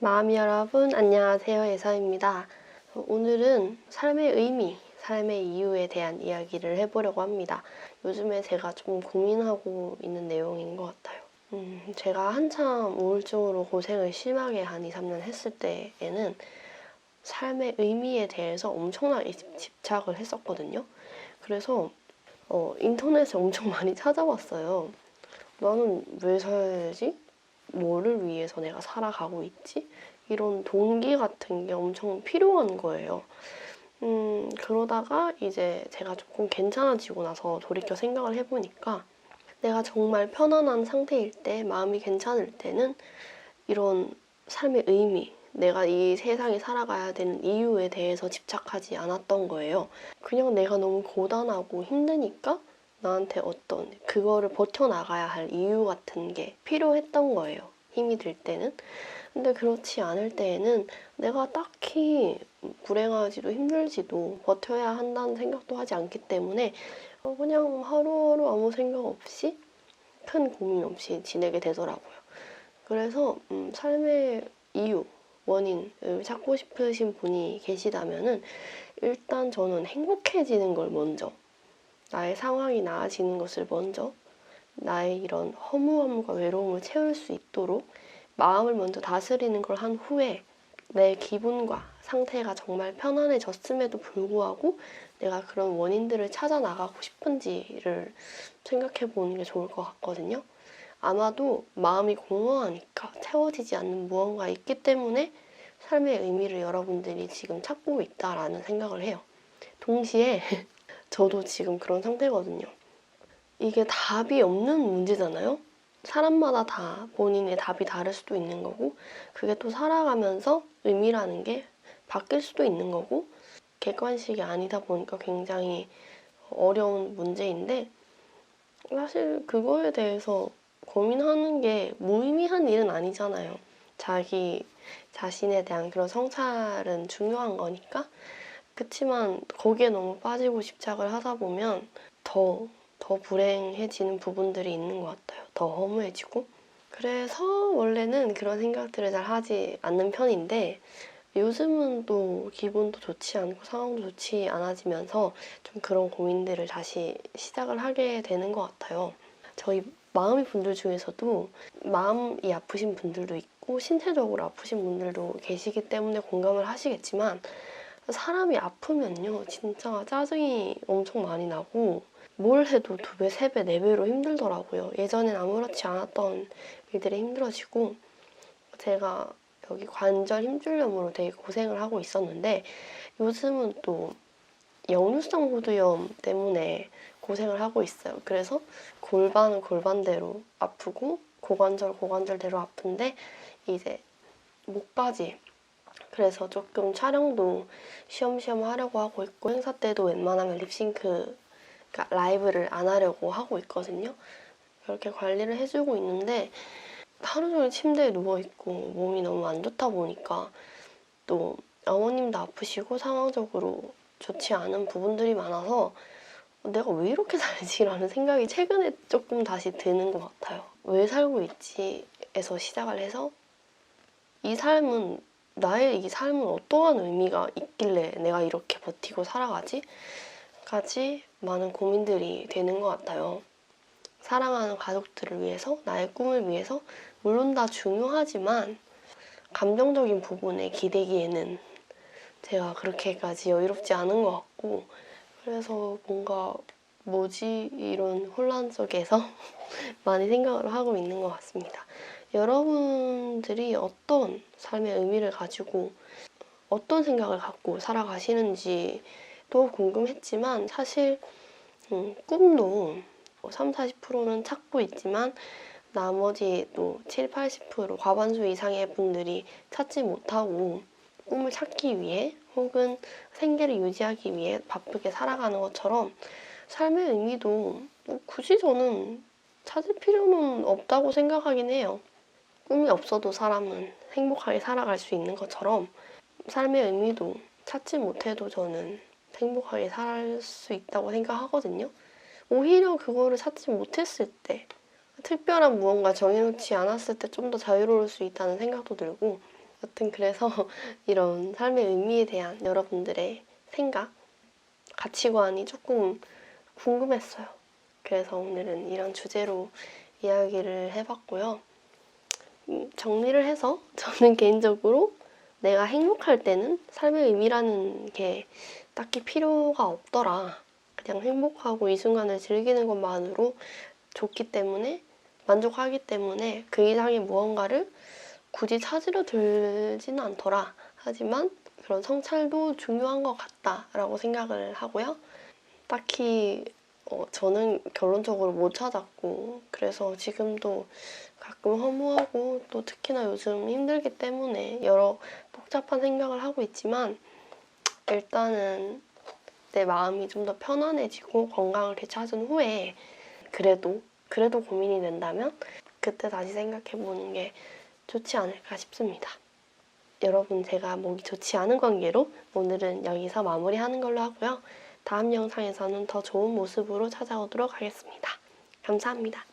마음 여러분, 안녕하세요. 예서입니다. 오늘은 삶의 의미, 삶의 이유에 대한 이야기를 해보려고 합니다. 요즘에 제가 좀 고민하고 있는 내용인 것 같아요. 제가 한참 우울증으로 고생을 심하게 한 2, 3년 했을 때에는 삶의 의미에 대해서 엄청나게 집착을 했었거든요. 그래서 인터넷에 엄청 많이 찾아봤어요. 나는 왜 살지? 뭐를 위해서 내가 살아가고 있지? 이런 동기 같은 게 엄청 필요한 거예요. 그러다가 이제 제가 조금 괜찮아지고 나서 돌이켜 생각을 해보니까 내가 정말 편안한 상태일 때, 마음이 괜찮을 때는 이런 삶의 의미, 내가 이 세상에 살아가야 되는 이유에 대해서 집착하지 않았던 거예요. 그냥 내가 너무 고단하고 힘드니까 나한테 어떤 그거를 버텨나가야 할 이유 같은 게 필요했던 거예요. 힘이 들 때는. 근데 그렇지 않을 때에는 내가 딱히 불행하지도 힘들지도 버텨야 한다는 생각도 하지 않기 때문에 그냥 하루하루 아무 생각 없이 큰 고민 없이 지내게 되더라고요. 그래서 삶의 이유, 원인을 찾고 싶으신 분이 계시다면은 일단 저는 행복해지는 걸 먼저, 나의 상황이 나아지는 것을 먼저, 나의 이런 허무함과 외로움을 채울 수 있도록 마음을 먼저 다스리는 걸 한 후에 내 기분과 상태가 정말 편안해졌음에도 불구하고 내가 그런 원인들을 찾아 나가고 싶은지를 생각해 보는 게 좋을 것 같거든요. 아마도 마음이 공허하니까 채워지지 않는 무언가 있기 때문에 삶의 의미를 여러분들이 지금 찾고 있다라는 생각을 해요. 동시에 저도 지금 그런 상태거든요. 이게 답이 없는 문제잖아요? 사람마다 다 본인의 답이 다를 수도 있는 거고, 그게 또 살아가면서 의미라는 게 바뀔 수도 있는 거고, 객관식이 아니다 보니까 굉장히 어려운 문제인데, 사실 그거에 대해서 고민하는 게 무의미한 일은 아니잖아요. 자기 자신에 대한 그런 성찰은 중요한 거니까. 그치만 거기에 너무 빠지고 집착을 하다 보면 더 불행해지는 부분들이 있는 것 같아요. 더 허무해지고. 그래서 원래는 그런 생각들을 잘 하지 않는 편인데 요즘은 또 기분도 좋지 않고 상황도 좋지 않아지면서 좀 그런 고민들을 다시 시작을 하게 되는 것 같아요. 저희 마음이 분들 중에서도 마음이 아프신 분들도 있고 신체적으로 아프신 분들도 계시기 때문에 공감을 하시겠지만 사람이 아프면요 진짜 짜증이 엄청 많이 나고 뭘 해도 2배, 3배, 4배로 힘들더라고요. 예전엔 아무렇지 않았던 일들이 힘들어지고 제가 여기 관절 힘줄염으로 되게 고생을 하고 있었는데 요즘은 또 역류성 후두염 때문에 고생을 하고 있어요. 그래서 골반은 골반대로 아프고 고관절대로 아픈데 이제 목까지 그래서 조금 촬영도 쉬엄쉬엄 하려고 하고 있고 행사 때도 웬만하면 립싱크 그러니까 라이브를 안 하려고 하고 있거든요. 그렇게 관리를 해주고 있는데 하루 종일 침대에 누워있고 몸이 너무 안 좋다 보니까 또 어머님도 아프시고 상황적으로 좋지 않은 부분들이 많아서 내가 왜 이렇게 살지라는 생각이 최근에 조금 다시 드는 것 같아요. 왜 살고 있지에서 시작을 해서 나의 이 삶은 어떠한 의미가 있길래 내가 이렇게 버티고 살아가지? 까지 많은 고민들이 되는 것 같아요. 사랑하는 가족들을 위해서, 나의 꿈을 위해서 물론 다 중요하지만 감정적인 부분에 기대기에는 제가 그렇게까지 여유롭지 않은 것 같고 그래서 뭔가 뭐지? 이런 혼란 속에서 많이 생각을 하고 있는 것 같습니다. 여러분들이 어떤 삶의 의미를 가지고 어떤 생각을 갖고 살아가시는지도 궁금했지만 사실 꿈도 3, 40%는 찾고 있지만 나머지 또 7, 80% 과반수 이상의 분들이 찾지 못하고 꿈을 찾기 위해 혹은 생계를 유지하기 위해 바쁘게 살아가는 것처럼 삶의 의미도 굳이 저는 찾을 필요는 없다고 생각하긴 해요. 꿈이 없어도 사람은 행복하게 살아갈 수 있는 것처럼 삶의 의미도 찾지 못해도 저는 행복하게 살 수 있다고 생각하거든요. 오히려 그거를 찾지 못했을 때 특별한 무언가 정해놓지 않았을 때 좀 더 자유로울 수 있다는 생각도 들고 여튼 그래서 이런 삶의 의미에 대한 여러분들의 생각, 가치관이 조금 궁금했어요. 그래서 오늘은 이런 주제로 이야기를 해봤고요. 정리를 해서 저는 개인적으로 내가 행복할 때는 삶의 의미라는 게 딱히 필요가 없더라. 그냥 행복하고 이 순간을 즐기는 것만으로 좋기 때문에, 만족하기 때문에 그 이상의 무언가를 굳이 찾으려 들지는 않더라. 하지만 그런 성찰도 중요한 것 같다라고 생각을 하고요. 딱히 저는 결론적으로 못 찾았고, 그래서 지금도 가끔 허무하고 또 특히나 요즘 힘들기 때문에 여러 복잡한 생각을 하고 있지만, 일단은 내 마음이 좀 더 편안해지고 건강을 되찾은 후에 그래도 고민이 된다면 그때 다시 생각해보는 게 좋지 않을까 싶습니다. 여러분, 제가 목이 좋지 않은 관계로 오늘은 여기서 마무리하는 걸로 하고요. 다음 영상에서는 더 좋은 모습으로 찾아오도록 하겠습니다. 감사합니다.